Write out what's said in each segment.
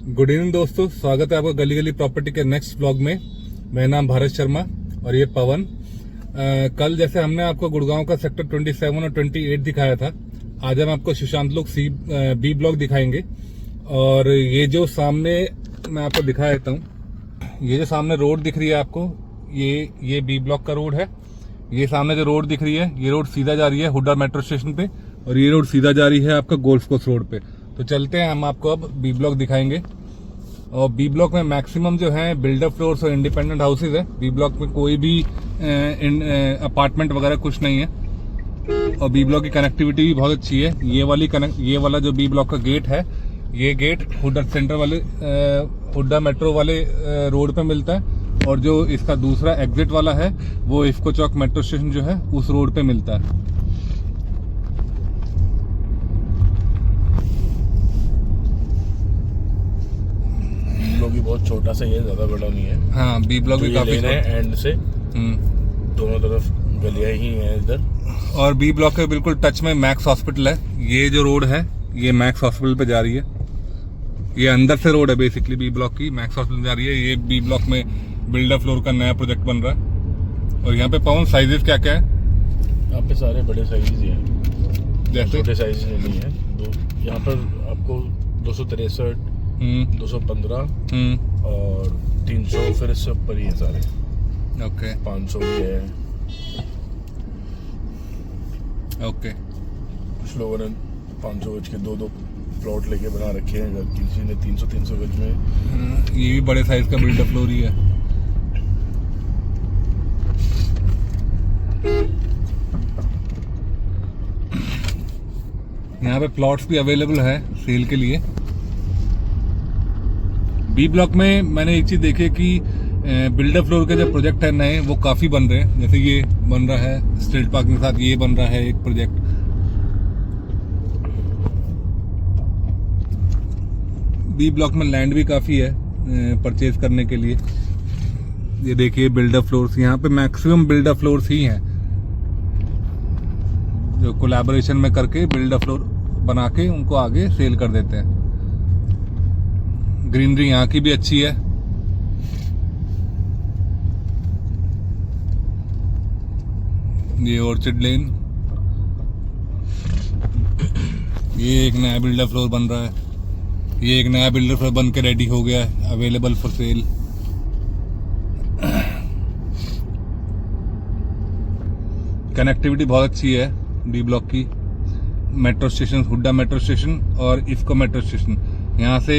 Good evening दोस्तों, स्वागत है आपका गली गली प्रॉपर्टी के नेक्स्ट व्लॉग में। मेरा नाम भारत शर्मा और ये पवन। कल जैसे हमने आपको गुड़गांव का सेक्टर 27 और 28 दिखाया था, आज हम आपको सुशांत लोक बी ब्लॉक दिखाएंगे। और ये जो सामने मैं आपको दिखा देता हूँ, ये जो सामने रोड दिख रही है आपको, ये बी ब्लॉक का रोड है। ये सामने जो रोड दिख रही है, ये रोड सीधा जा रही है हुड्डा मेट्रो स्टेशन पे, और ये रोड सीधा जा रही है आपका गोल्फ कोर्स रोड पे। तो चलते हैं, हम आपको अब बी ब्लॉक दिखाएंगे। और बी ब्लॉक में मैक्सिमम जो है बिल्डर फ्लोर्स और इंडिपेंडेंट हाउसेज है। बी ब्लॉक में कोई भी अपार्टमेंट वगैरह कुछ नहीं है। और बी ब्लॉक की कनेक्टिविटी भी बहुत अच्छी है। ये वाला जो बी ब्लॉक का गेट है, ये गेट हुड्डा सेंटर वाले हुड्डा मेट्रो वाले रोड पे मिलता है। और जो इसका दूसरा एग्जिट वाला है, वो इफ्को चौक मेट्रो स्टेशन जो है उस रोड पे मिलता है। भी बहुत छोटा सा ही है, ज्यादा बड़ा नहीं है। हाँ, बी ब्लॉक भी काफी एंड से दोनों तरफ गलियां ही हैं इधर। और बी ब्लॉक के बिल्कुल टच में मैक्स हॉस्पिटल है। ये जो रोड है, ये मैक्स हॉस्पिटल पे जा रही है। ये अंदर से रोड है बेसिकली बी ब्लॉक की, मैक्स हॉस्पिटल जा रही है। ये बी ब्लॉक में बिल्डर फ्लोर का नया प्रोजेक्ट बन रहा है। और यहाँ पे पवन साइजेस क्या क्या है? यहाँ पे सारे बड़े साइज ही हैं, जैसे छोटे साइज नहीं है। यहाँ पर आपको 263, 215 और 300 फिर इससे ऊपर ही है सारे। ओके 500 भी है। ओके, कुछ लोगों ने 500 गज के दो प्लॉट लेके बना रखे हैं, अगर किसी ने 300 गज में। ये भी बड़े साइज का बिल्डर फ्लोर ही है। यहाँ पे प्लॉट्स भी अवेलेबल है सेल के लिए। बी ब्लॉक में मैंने एक चीज देखी कि बिल्डर फ्लोर के जो प्रोजेक्ट है नए, वो काफी बन रहे हैं। जैसे ये बन रहा है स्ट्रीट पार्किंग के साथ, ये बन रहा है एक प्रोजेक्ट। बी ब्लॉक में लैंड भी काफी है परचेज करने के लिए। ये देखिए बिल्डर फ्लोर्स, यहाँ पे मैक्सिमम बिल्डर फ्लोर्स ही हैं जो कोलैबोरेशन में करके बिल्डर फ्लोर बना के उनको आगे सेल कर देते हैं। ग्रीनरी यहाँ की भी अच्छी है। ये ऑर्चिड लेन, ये एक नया बिल्डर फ्लोर बन रहा है। ये एक नया बिल्डर फ्लोर बन के रेडी हो गया है, अवेलेबल फॉर सेल। कनेक्टिविटी बहुत अच्छी है डी ब्लॉक की। Metro station, Hooda metro station और इफ्को मेट्रो स्टेशन, यहाँ से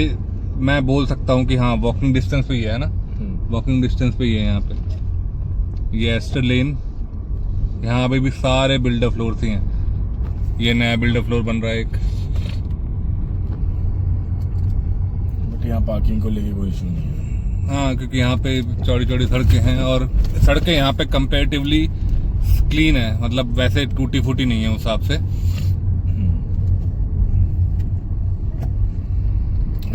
मैं बोल सकता हूँ कि हाँ वॉकिंग डिस्टेंस पे ही है ना, वॉकिंग डिस्टेंस पे ही है यहाँ पे। ये एस्टर लेन, यहाँ पे भी सारे बिल्डर फ्लोर ही हैं। ये नया बिल्डर फ्लोर बन रहा है एक। बट यहाँ पार्किंग को लेके कोई इशू नहीं है। हाँ, क्योंकि यहाँ पे चौड़ी चौड़ी सड़कें हैं और सड़कें यहाँ पे कंपैरेटिवली क्लीन है, मतलब वैसे टूटी फूटी नहीं है उस हिसाब से।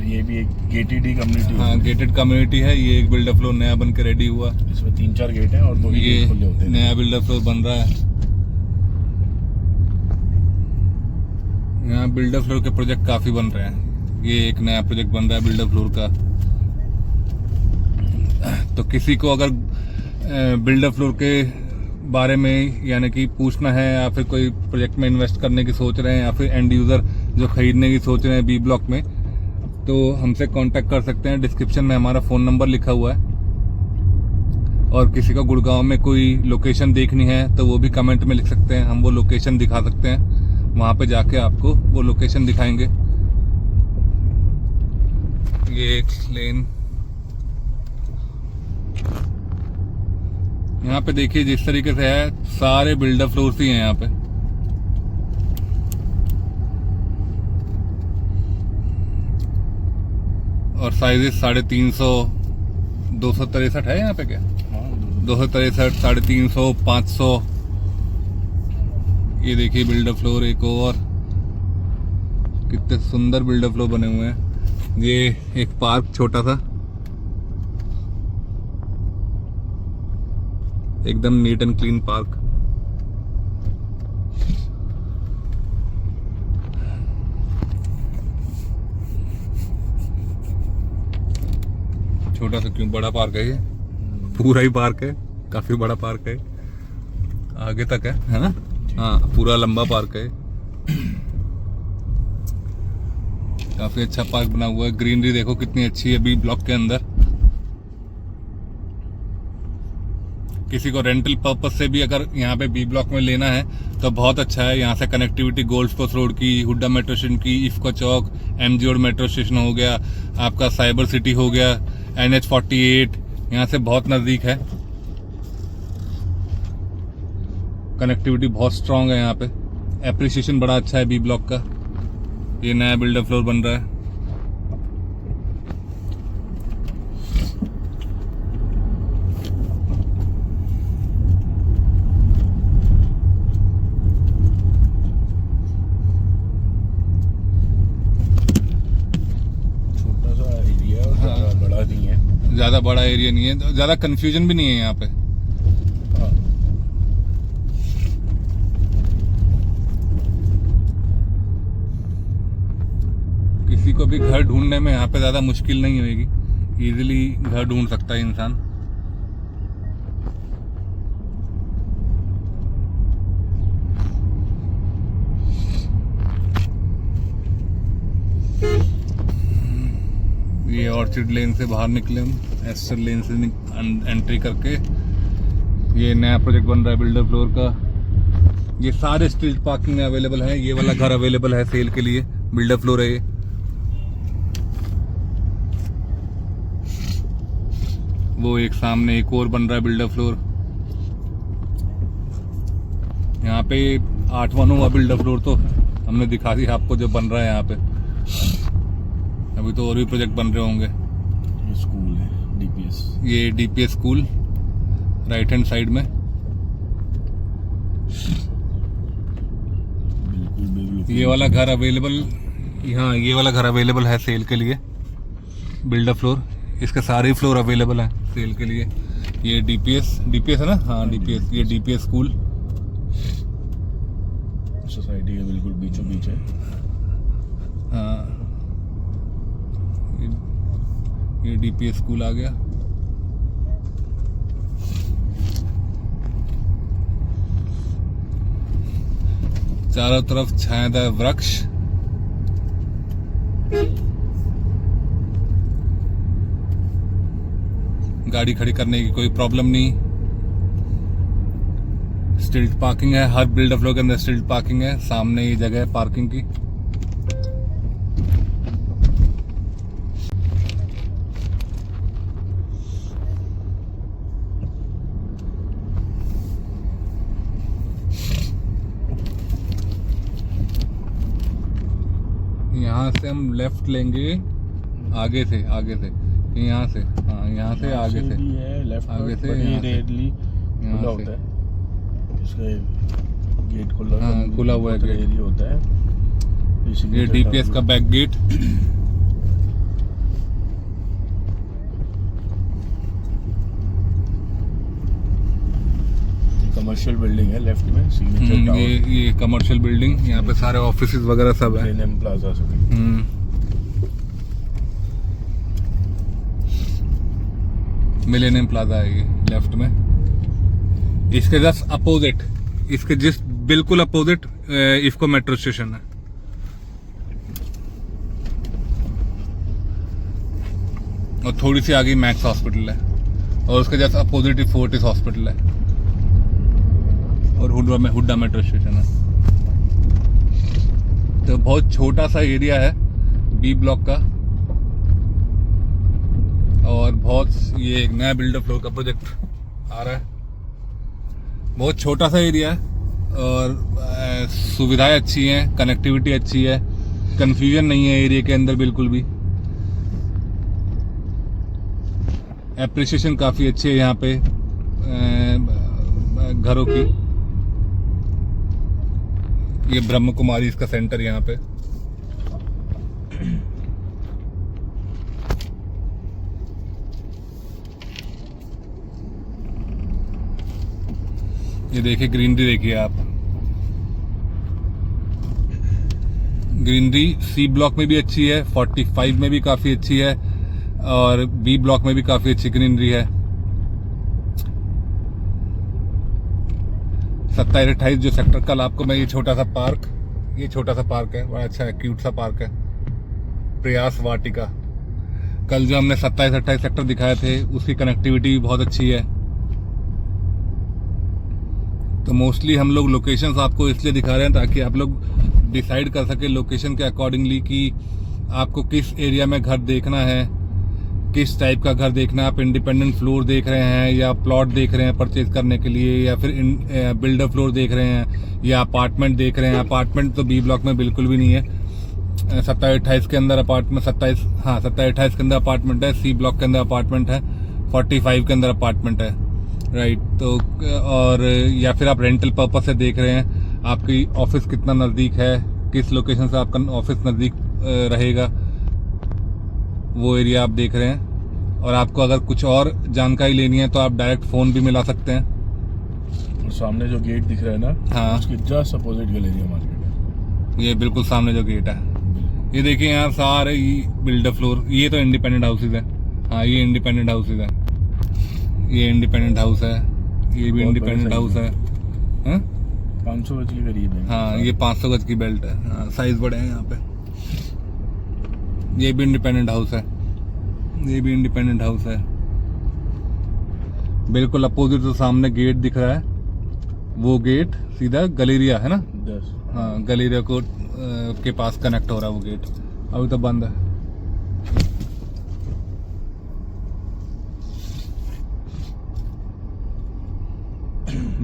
ये भी एक गेटेड कम्युनिटी। हाँ, गेटेड कम्युनिटी है। ये एक बिल्डर फ्लोर नया बन के रेडी हुआ। इसमें 3-4 गेट हैं और 2 ही ये खुले होते हैं। नया बिल्डर फ्लोर बन रहा है। यहाँ बिल्डर फ्लोर के प्रोजेक्ट काफी बन रहे हैं। ये एक नया प्रोजेक्ट बन रहा है बिल्डर फ्लोर का। तो किसी को अगर बिल्डर फ्लोर के बारे में यानी कि पूछना है, या फिर कोई प्रोजेक्ट में इन्वेस्ट करने की सोच रहे हैं, या फिर एंड यूजर जो खरीदने की सोच रहे हैं बी ब्लॉक में, तो हमसे कांटेक्ट कर सकते हैं। डिस्क्रिप्शन में हमारा फ़ोन नंबर लिखा हुआ है। और किसी को गुड़गांव में कोई लोकेशन देखनी है तो वो भी कमेंट में लिख सकते हैं, हम वो लोकेशन दिखा सकते हैं। वहाँ पे जाके आपको वो लोकेशन दिखाएंगे। ये एक लेन, यहाँ पे देखिए जिस तरीके से है, सारे बिल्डर फ्लोर्स ही हैं यहाँ पे। और साइजेस 350, 263 है यहाँ पे क्या? 263, 350, 500। ये देखिए बिल्डर फ्लोर एक और, कितने सुंदर बिल्डर फ्लोर बने हुए हैं। ये एक पार्क छोटा सा, एकदम नीट एंड क्लीन पार्क। छोटा सा क्यों, बड़ा पार्क है ये, पूरा ही पार्क है, काफी बड़ा पार्क है, आगे तक है ना? हाँ, पूरा लंबा पार्क है, काफी अच्छा पार्क बना हुआ है। ग्रीनरी देखो कितनी अच्छी है बी ब्लॉक के अंदर। किसी को रेंटल पर्पस से भी अगर यहाँ पे बी ब्लॉक में लेना है तो बहुत अच्छा है। यहाँ से कनेक्टिविटी गोल्ड कोस्ट रोड की, हुड्डा मेट्रो स्टेशन की, इफ्को चौक, एमजी रोड मेट्रो स्टेशन हो गया, आपका साइबर सिटी हो गया, NH48 यहाँ से बहुत नजदीक है। कनेक्टिविटी बहुत स्ट्रांग है यहाँ पे। एप्रिसिएशन बड़ा अच्छा है बी ब्लॉक का। ये नया बिल्डर फ्लोर बन रहा है। छोटा सा एरिया है, ज़्यादा बड़ा नहीं है, ज्यादा बड़ा एरिया नहीं है, ज्यादा कंफ्यूजन भी नहीं है यहाँ पे। हाँ। किसी को भी घर ढूंढने में यहाँ पे ज्यादा मुश्किल नहीं होगी, इजीली घर ढूंढ सकता है इंसान। ये ऑर्चिड लेन से बाहर निकले हम, एस्टर लेन से एंट्री करके। ये नया प्रोजेक्ट बन रहा है बिल्डर फ्लोर का। ये सारे स्ट्रीट पार्किंग में अवेलेबल है। ये वाला घर अवेलेबल है सेल के लिए, बिल्डर फ्लोर है ये। वो एक सामने एक और बन रहा है बिल्डर फ्लोर। यहाँ पे 8वां 9वां बिल्डर फ्लोर तो हमने दिखा दिया आपको जो बन रहा है यहाँ पे। अभी तो और भी प्रोजेक्ट बन रहे होंगे। ये स्कूल है DPS। ये DPS school right hand side में। बिल्कुल ये वाला घर अवेलेबल, हाँ ये वाला घर अवेलेबल है सेल के लिए, बिल्डर फ्लोर। इसके सारे फ्लोर अवेलेबल हैं सेल के लिए। ये DPS है ना? हाँ DPS। ये DPS स्कूल सोसाइटी के बिल्कुल बीचों बीच है। हाँ, ये DPS स्कूल आ गया। चारों तरफ छायादार वृक्ष। गाड़ी खड़ी करने की कोई प्रॉब्लम नहीं। स्ट्रीट पार्किंग है, हर बिल्डर फ्लोर के अंदर स्ट्रीट पार्किंग है। सामने ये जगह है पार्किंग की। यहाँ से हम लेफ्ट लेंगे, आगे से यहाँ से, हाँ यहाँ से आगे से भी है लेफ्ट आगे से, बड़ी यहाँ से। रेयरली यहाँ खुला से। होता है। इसका गेट खुला, हाँ, खुला हुआ है गेट। एरिया होता है। इसीलिए ये DPS का बैक गेट। कमर्शियल बिल्डिंग है लेफ्ट में, सिग्नेचर टावर, ये कमर्शियल बिल्डिंग। यहाँ पे सारे ऑफिसेज वगैरह सब है। मिलेनियम प्लाजा सभी। मिलेनियम प्लाजा है ये लेफ्ट में। इसके जस्ट अपोजिट, इसके जिस बिल्कुल अपोजिट इफ्को मेट्रो स्टेशन है। और थोड़ी सी आगे मैक्स हॉस्पिटल है, और उसके जस्ट अपोजिट ही फोर्टिस हॉस्पिटल है, और हुड्डा मेट्रो स्टेशन है। तो बहुत छोटा सा एरिया है बी ब्लॉक का, और बहुत ये एक नया बिल्डर फ्लोर का प्रोजेक्ट आ रहा है। बहुत छोटा सा एरिया है और सुविधाएं अच्छी हैं, कनेक्टिविटी अच्छी है, कंफ्यूजन नहीं है एरिया के अंदर बिल्कुल भी। एप्रिसिएशन काफी अच्छी है यहाँ पे घरों की। ये ब्रह्म कुमारी इसका सेंटर यहाँ पे। ये देखिए ग्रीनरी, देखिए आप ग्रीनरी सी ब्लॉक में भी अच्छी है, 45 में भी काफी अच्छी है, और बी ब्लॉक में भी काफी अच्छी ग्रीनरी है। 27-28 जो सेक्टर, कल आपको मैं ये छोटा सा पार्क है, बड़ा अच्छा है, क्यूट सा पार्क है, प्रयास वाटिका। कल जो हमने 27-28 सेक्टर दिखाए थे उसकी कनेक्टिविटी भी बहुत अच्छी है। तो मोस्टली हम लोग लोकेशंस आपको इसलिए दिखा रहे हैं ताकि आप लोग डिसाइड कर सके लोकेशन के अकॉर्डिंगली कि आपको किस एरिया में घर देखना है, किस टाइप का घर देखना है। आप इंडिपेंडेंट फ्लोर देख रहे हैं या प्लॉट देख रहे हैं परचेज करने के लिए, या फिर बिल्डर फ्लोर देख रहे हैं या अपार्टमेंट देख रहे हैं। अपार्टमेंट तो बी ब्लॉक में बिल्कुल भी नहीं है। 27-28 के अंदर अपार्टमेंट, 27-28 के अंदर अपार्टमेंट है, सी ब्लॉक के अंदर अपार्टमेंट है, 45 के अंदर अपार्टमेंट है, राइट। तो और या फिर आप रेंटल पर्पस से देख रहे हैं, आपकी ऑफिस कितना नज़दीक है, किस लोकेशन से आपका ऑफिस नज़दीक रहेगा, वो एरिया आप देख रहे हैं। और आपको अगर कुछ और जानकारी लेनी है तो आप डायरेक्ट फ़ोन भी मिला सकते हैं। और सामने जो गेट दिख रहा है ना, हाँ, उसके जस्ट अपोजिट गैलेरिया मार्केट है। ये बिल्कुल सामने जो गेट है, ये देखिए यहाँ सारे बिल्डर फ्लोर। ये तो इंडिपेंडेंट हाउसेज है। हाँ, ये इंडिपेंडेंट हाउसेज है, ये इंडिपेंडेंट हाउस है, ये भी इंडिपेंडेंट हाउस है। 500 गज के करीब है। हाँ, ये 500 गज की बेल्ट है। हाँ, साइज बड़े हैं यहाँ पे। ये भी इंडिपेंडेंट हाउस है, ये भी इंडिपेंडेंट हाउस है। बिल्कुल अपोजिट जो सामने गेट दिख रहा है, वो गेट सीधा गैलेरिया है ना। हाँ, गैलेरिया को के पास कनेक्ट हो रहा है वो गेट। अभी तो बंद है।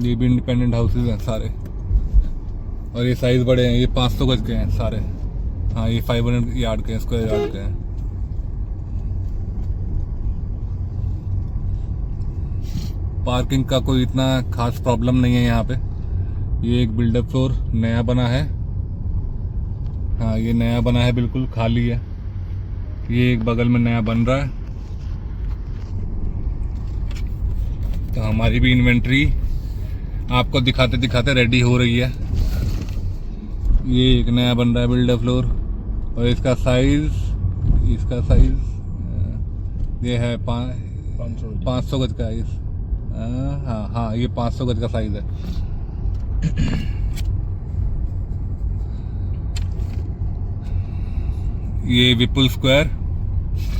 ये भी इंडिपेंडेंट हाउसेज हैं सारे, और ये साइज बड़े हैं। ये 500 गज के हैं सारे। हाँ, ये 500 यार्ड के हैं, स्क्वायर यार्ड के हैं। पार्किंग का कोई इतना खास प्रॉब्लम नहीं है यहाँ पे। ये एक बिल्डर फ्लोर नया बना है। हाँ, ये नया बना है, बिल्कुल खाली है। ये एक बगल में नया बन रहा है। तो हमारी भी इन्वेंट्री आपको दिखाते दिखाते रेडी हो रही है। ये एक नया बन रहा है बिल्डर फ्लोर, और इसका साइज ये है 500 गज का है। हाँ, ये 500 गज का साइज है। ये विपुल स्क्वायर,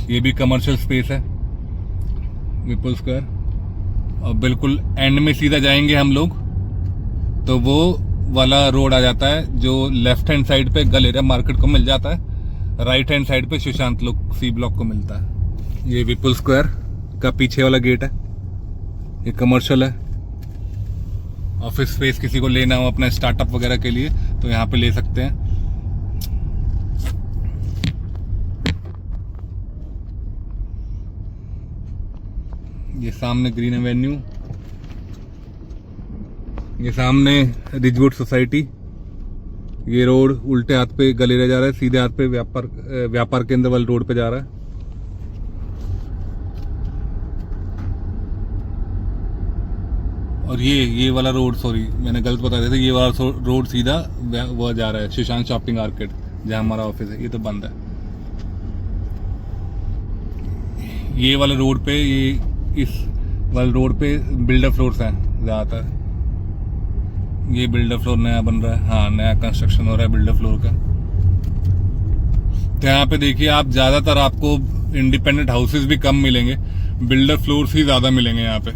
ये भी कमर्शियल स्पेस है, विपुल स्क्वायर। और बिल्कुल एंड में सीधा जाएंगे हम लोग तो वो वाला रोड आ जाता है जो लेफ्ट हैंड साइड पे गैलेरिया मार्केट को मिल जाता है, राइट हैंड साइड पे सुशांत लोग सी ब्लॉक को मिलता है। ये विपुल स्क्वायर का पीछे वाला गेट है, ये कमर्शियल है। ऑफिस स्पेस किसी को लेना हो अपना स्टार्टअप वगैरह के लिए तो यहाँ पे ले सकते हैं। ये सामने ग्रीन एवेन्यू, ये सामने रिजवुड सोसाइटी। ये रोड उल्टे हाथ पे गैलेरिया जा रहा है, सीधे हाथ पे व्यापार केंद्र वाले रोड पे जा रहा है। और ये वाला रोड, सॉरी मैंने गलत बता दिया था, ये वाला रोड सीधा वो जा रहा है सुशांत शॉपिंग आर्केड, जहां हमारा ऑफिस है। ये तो बंद है। ये वाले रोड पे, ये इस वाले रोड पे बिल्डर फ्लोर्स हैं ज़्यादातर। ये बिल्डर फ्लोर नया बन रहा है। हाँ, नया कंस्ट्रक्शन हो रहा है बिल्डर फ्लोर का। तो यहाँ पे देखिए आप, ज़्यादातर आपको इंडिपेंडेंट हाउसेस भी कम मिलेंगे, बिल्डर फ्लोर्स ही ज़्यादा मिलेंगे यहाँ पे।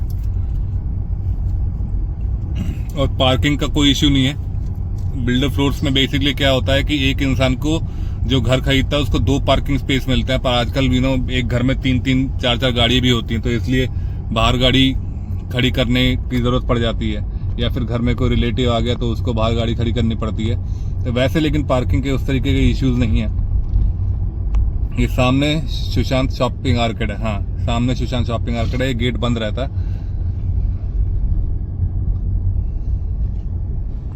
और पार्किंग का कोई इश्यू नहीं है। बिल्डर फ्लोर्स में बेसिकली क्या होता है कि एक इंसान को जो घर खरीदता है उसको 2 पार्किंग स्पेस मिलते हैं, पर आजकल एक घर में 3-3, 4-4 गाड़ी भी होती हैं, तो इसलिए बाहर गाड़ी खड़ी करने की जरूरत पड़ जाती है। या फिर घर में कोई रिलेटिव आ गया तो उसको बाहर गाड़ी खड़ी करनी पड़ती है। तो वैसे लेकिन पार्किंग के उस तरीके के इश्यूज नहीं है। ये सामने सुशांत शॉपिंग आर्केड है। हाँ, सामने सुशांत शॉपिंग आर्केड है। ये गेट बंद रहता है।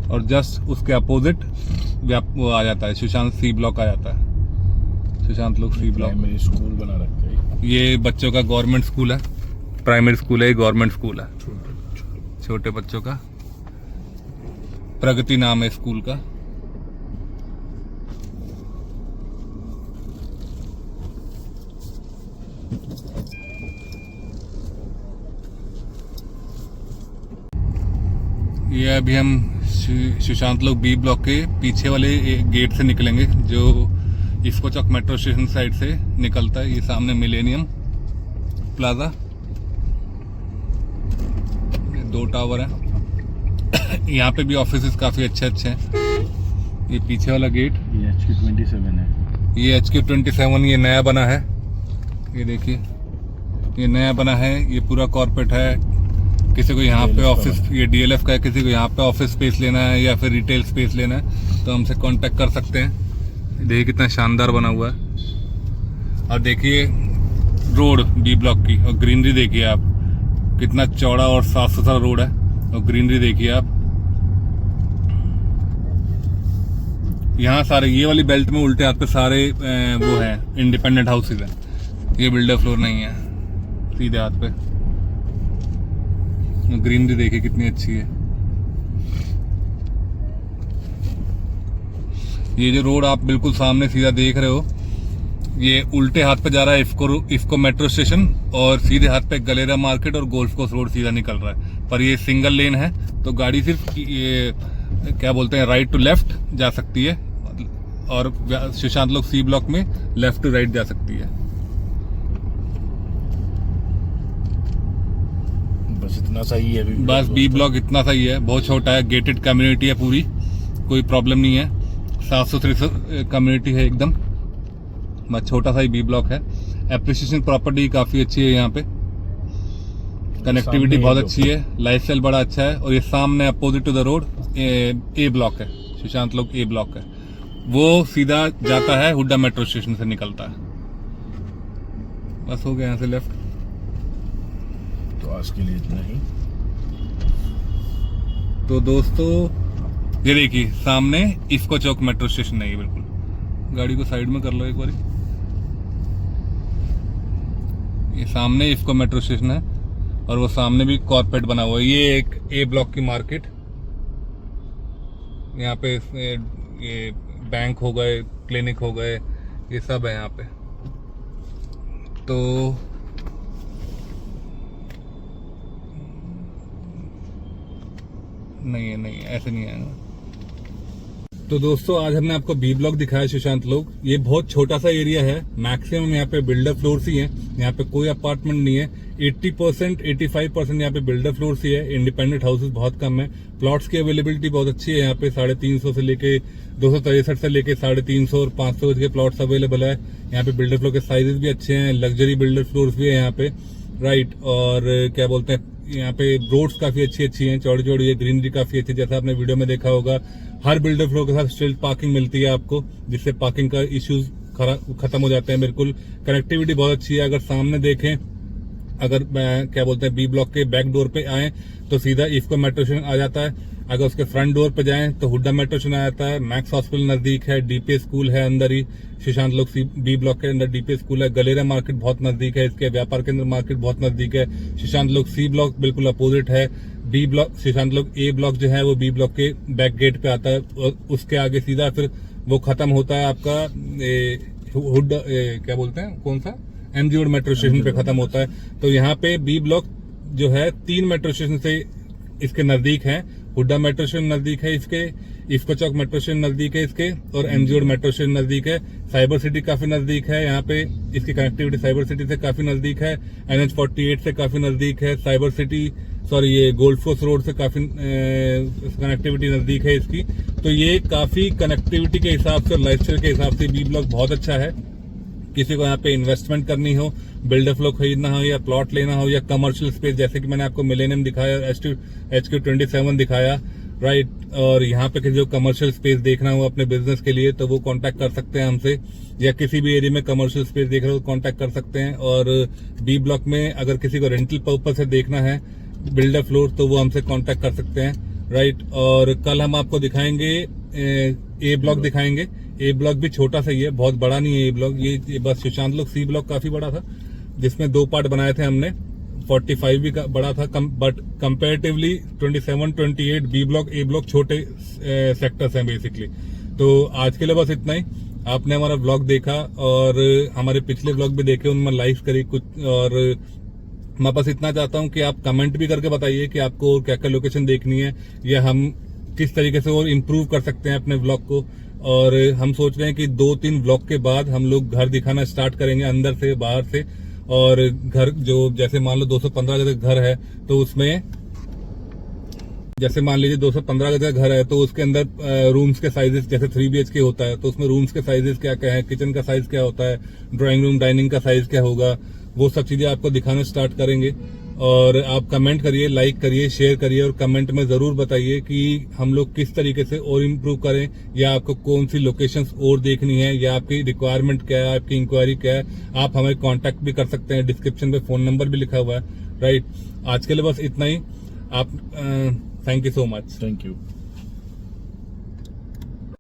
और जस्ट उसके अपोजिट वो आ जाता है, सुशांत सी ब्लॉक आ जाता है। सुशांत लोग सी ब्लॉक में स्कूल बना रखा है। ये बच्चों का गवर्नमेंट स्कूल है, प्राइमरी स्कूल है, ये गवर्नमेंट स्कूल है, छोटे बच्चों का। प्रगति नाम है स्कूल का। है अभी हम सुशांत लोग बी ब्लॉक के पीछे वाले गेट से निकलेंगे जो इफ्को चौक मेट्रो स्टेशन साइड से निकलता है। ये सामने मिलेनियम प्लाजा, ये 2 टावर है। यहाँ पे भी ऑफिसेस काफी अच्छे हैं। ये पीछे वाला गेट ये HQ27 है। ये HQ27 ये नया बना है। ये देखिए ये नया बना है। ये पूरा कॉर्पोरेट है। किसी को यहाँ पे ऑफिस, ये DLF का है, किसी को यहाँ पे ऑफिस स्पेस लेना है या फिर रिटेल स्पेस लेना है तो हमसे कांटेक्ट कर सकते हैं। देखिए कितना शानदार बना हुआ है। और देखिए रोड बी ब्लॉक की, और ग्रीनरी देखिए आप, कितना चौड़ा और साफ सुथरा रोड है। और ग्रीनरी देखिए आप, यहाँ सारे ये वाली बेल्ट में उल्टे हाथ पे सारे वो है इंडिपेंडेंट हाउसेज है। ये बिल्डर फ्लोर नहीं है, सीधे हाथ पे। ग्रीनरी देखिए कितनी अच्छी है। ये जो रोड आप बिल्कुल सामने सीधा देख रहे हो, ये उल्टे हाथ पे जा रहा है इफ्को मेट्रो स्टेशन, और सीधे हाथ पे गलेरा मार्केट और गोल्फ कोर्स रोड सीधा निकल रहा है। पर ये सिंगल लेन है तो गाड़ी सिर्फ ये क्या बोलते हैं राइट टू लेफ्ट जा सकती है, और सुशांत लोग सी ब्लॉक में लेफ्ट टू राइट जा सकती है। बस इतना सही है। बस बी ब्लॉक इतना सही है, बहुत छोटा है, गेटेड कम्युनिटी है पूरी, कोई प्रॉब्लम नहीं है, साफ सुथरी कम्युनिटी है एकदम। बस छोटा सा ही बी ब्लॉक है। एप्रिसिएशन प्रॉपर्टी काफी अच्छी है यहाँ पे, कनेक्टिविटी बहुत अच्छी है, लाइफस्टाइल बड़ा अच्छा है। और ये सामने opposite to the road A block है, सुशांत लोग ए ब्लॉक है, वो सीधा जाता है हुड्डा मेट्रो स्टेशन से निकलता है। बस हो गया यहाँ से लेफ्ट। तो आज के लिए इतना ही। तो दोस्तों ये देखिए सामने इफ्को चौक मेट्रो स्टेशन है। ये बिल्कुल, गाड़ी को साइड में कर लो एक बार। ये सामने इफ्को मेट्रो स्टेशन है और वो सामने भी कॉर्पोरेट बना हुआ है। ये एक ए ब्लॉक की मार्केट, यहाँ पे ये बैंक हो गए, क्लिनिक हो गए, ये सब है यहाँ पे। तो नहीं ऐसे नहीं आएगा। तो दोस्तों आज हमने आपको बी ब्लॉक दिखाया सुशांत लोग। ये बहुत छोटा सा एरिया है, मैक्सिमम यहाँ पे बिल्डर फ्लोर्स ही हैं, यहाँ पे कोई अपार्टमेंट नहीं है। 80% 85% यहाँ पे बिल्डर फ्लोर्स ही है, इंडिपेंडेंट हाउसेस बहुत कम है। प्लॉट्स की अवेलेबिलिटी बहुत अच्छी है यहाँ पे, 350 से लेके 263 से लेके 350 और 500 के प्लॉट्स अवेलेबल है यहाँ पे। बिल्डर फ्लोर के साइजेस भी अच्छे हैं, लग्जरी बिल्डर फ्लोर्स भी है यहाँ पे, राइट। और क्या बोलते हैं, यहाँ पे रोड्स काफी अच्छी हैं, चौड़ी चौड़ी है, ग्रीनरी काफी अच्छी, जैसा आपने वीडियो में देखा होगा। हर बिल्डर फ्लोर के साथ स्ट्रीट पार्किंग मिलती है आपको, जिससे पार्किंग का इश्यूज खत्म हो जाते हैं बिल्कुल। कनेक्टिविटी बहुत अच्छी है। अगर सामने देखें, अगर क्या बोलते हैं बी ब्लॉक के बैक डोर पे आए तो सीधा इफ्को मेट्रो स्टेशन आ जाता है। अगर उसके फ्रंट डोर पे जाएं तो हुड्डा मेट्रो स्टेशन आ जाता है। मैक्स हॉस्पिटल नजदीक है, डीपीएस स्कूल है अंदर ही, सुशांत लोग बी ब्लॉक के अंदर डीपीएस स्कूल है। गलेरा मार्केट बहुत नजदीक है इसके, व्यापार केंद्र मार्केट बहुत नजदीक है। सुशांत लोग सी ब्लॉक बिल्कुल अपोजिट है। बी ब्लॉक सुशांत लोग ए ब्लॉक जो है वो बी ब्लॉक के बैक गेट पे आता है, और उसके आगे सीधा फिर वो खत्म होता है आपका हुड्डा क्या बोलते हैं कौन सा MG रोड मेट्रो स्टेशन पे खत्म होता है। तो यहाँ पे बी ब्लॉक जो है 3 मेट्रो स्टेशन से इसके नजदीक है। हुड्डा मेट्रो स्टेशन नजदीक है इसके, इफ्को चौक मेट्रो स्टेशन नजदीक है इसके, और MG रोड मेट्रो स्टेशन नजदीक है। साइबर सिटी काफी नजदीक है यहाँ पे, इसकी कनेक्टिविटी साइबर सिटी से काफी नजदीक है। NH48 से काफी नजदीक है। साइबर सिटी ये गोल्फ कोर्स रोड से काफी कनेक्टिविटी नजदीक है इसकी। तो ये काफी कनेक्टिविटी के हिसाब से, लाइफस्टाइल के हिसाब से बी ब्लॉक बहुत अच्छा है। किसी को यहाँ पे इन्वेस्टमेंट करनी हो, बिल्डर फ्लो खरीदना हो, या प्लॉट लेना हो, या कमर्शियल स्पेस, जैसे कि मैंने आपको मिलेनियम दिखाया, HQ27 दिखाया, राइट। और यहाँ पे किसी को कमर्शियल स्पेस देखना हो अपने बिजनेस के लिए तो वो कांटेक्ट कर सकते हैं हमसे, या किसी भी एरिया में कमर्शियल स्पेस देख रहे हो कांटेक्ट कर सकते हैं। और बी ब्लॉक में अगर किसी को रेंटल पर्पज से देखना है बिल्डर फ्लोर तो वो हमसे कांटेक्ट कर सकते हैं, राइट। और कल हम आपको दिखाएंगे ए ब्लॉक दिखाएंगे। ए ब्लॉक भी छोटा सा ही है, बहुत बड़ा नहीं है ए ब्लॉक। ये बस सुशांत लोग सी ब्लॉक काफी बड़ा था, जिसमें 2 पार्ट बनाए थे हमने। 45 भी बड़ा था, but comparatively 27, 28 B block A block छोटे सेक्टर्स हैं बेसिकली। तो आज के लिए बस इतना ही। आपने हमारा ब्लॉग देखा और हमारे पिछले ब्लॉग भी देखे, उनमें लाइक करी कुछ, और मैं बस इतना चाहता हूं कि आप कमेंट भी करके बताइए कि आपको क्या क्या लोकेशन देखनी है, या हम किस तरीके से और इम्प्रूव कर सकते हैं अपने ब्लॉग को। और हम सोच रहे हैं कि 2-3 ब्लॉग के बाद हम लोग घर दिखाना स्टार्ट करेंगे, अंदर से बाहर से। और घर जो जैसे मान लो 215 गज का घर है, तो उसमें जैसे मान लीजिए 215 गज का घर है, तो उसके अंदर रूम्स के साइजेस जैसे 3 BHK होता है, तो उसमें रूम्स के साइजेस क्या क्या है, किचन का साइज क्या होता है, ड्राइंग रूम डाइनिंग का साइज क्या होगा, वो सब चीजें आपको दिखाना स्टार्ट करेंगे। और आप कमेंट करिए, लाइक करिए, शेयर करिए, और कमेंट में जरूर बताइए कि हम लोग किस तरीके से और इम्प्रूव करें, या आपको कौन सी लोकेशंस और देखनी है, या आपकी रिक्वायरमेंट क्या है, आपकी इंक्वायरी क्या है। आप हमें कांटेक्ट भी कर सकते हैं, डिस्क्रिप्शन पे फोन नंबर भी लिखा हुआ है, राइट। आज के लिए बस इतना ही। आप thank you so much. Thank you.